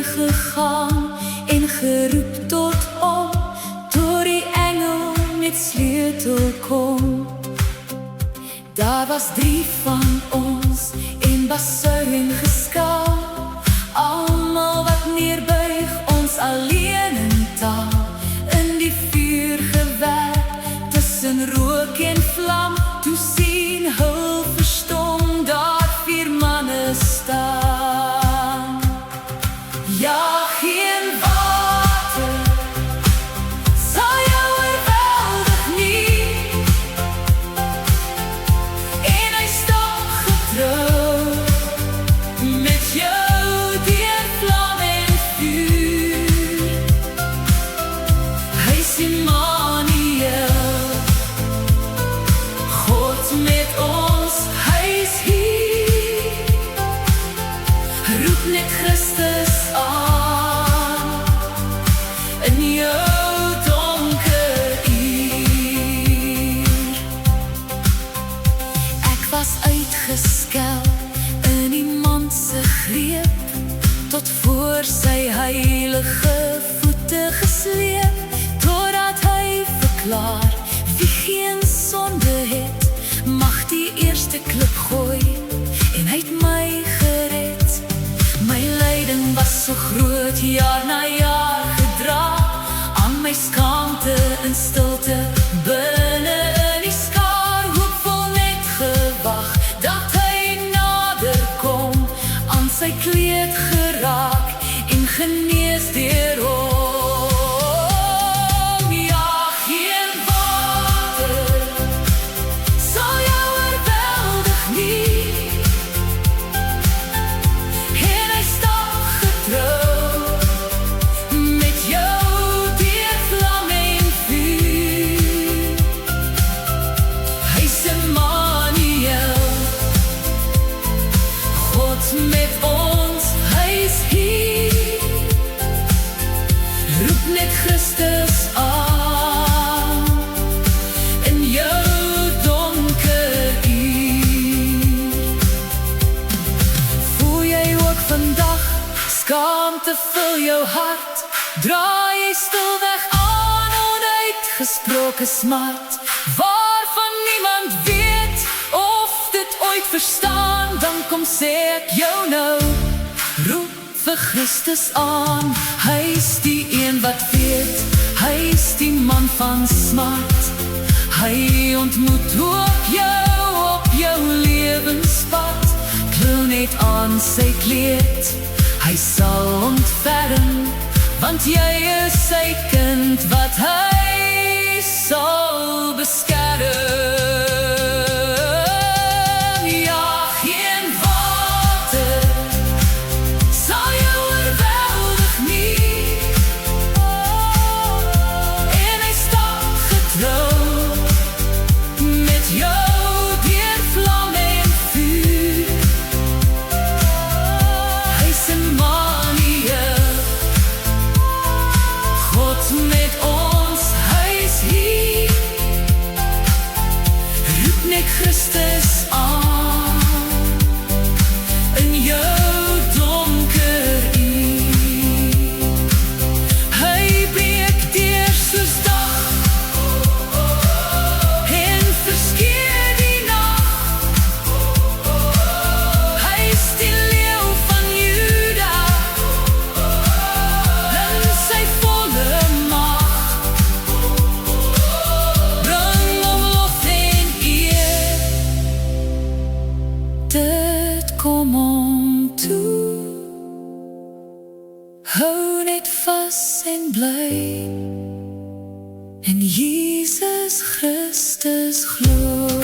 gegaan en geroep tot om, toe die engel met sleutel kom. Daar was 3 van ons en basuin geskaal, almal wat neerbuig, ons alleen in taal. In die vuur gewerk, tussen rook en vlam, toe sien hul verstom, daar 4 manne staan. Ja, geen water sal jou oorweldig nie, en hy staan getrou met jou deur vlam en vuur. Hy is Immanuel, God met ons, hy is hier. Roep net Christus aan in jou donker uur. Ek was uitgeskel in iemand se greep, tot voor sy heilige voete gesleep, totdat hy verklaar, wie geen sonde het, mag die eerste klip gooi, en hy het my gered. My lyding was so groot, jaar na jaar gedra, aan my skaamte in stilte, binne in die skaar, hoopvol net gewag, dat hy nader kom, aan sy kleed geraak, en genees deur hom. Ja, geen water sal jou oorweldig nie, en hy staan getrou met jou deur vlam en vuur. Hy is Immanuel, God met ons, hy is hier. Roep net Christus aan in jou donker uur. Voel jy ook vandag, skaamte vul jou hart, draai jy stilweg aan onuitgesproke smart, waarvan niemand weet of dit ooit verstaan, dan kom sê ek jou nou, roep vir Christus aan. Hy is die een wat weet, hy is die man van smart, hy ontmoet op jou lewenspad, klou net aan sy kleed, hy sal ontferm, want jy is sy kind, wat hy sal beskerm. Ja, geen water sal jou oorweldig nie, en hy staan getrou met jou deur vlam en vuur. Hy is Immanuel, God met ons, hy is hier. Roep net Christus aan in jou donker uur. Hy breek deur soos dag en verskeer die nag. Hy is die leeu van Juda in sy volle mag. Bring hom lof en eer, dit kom hom toe. Hou net vas en bly in Jesus Christus glo.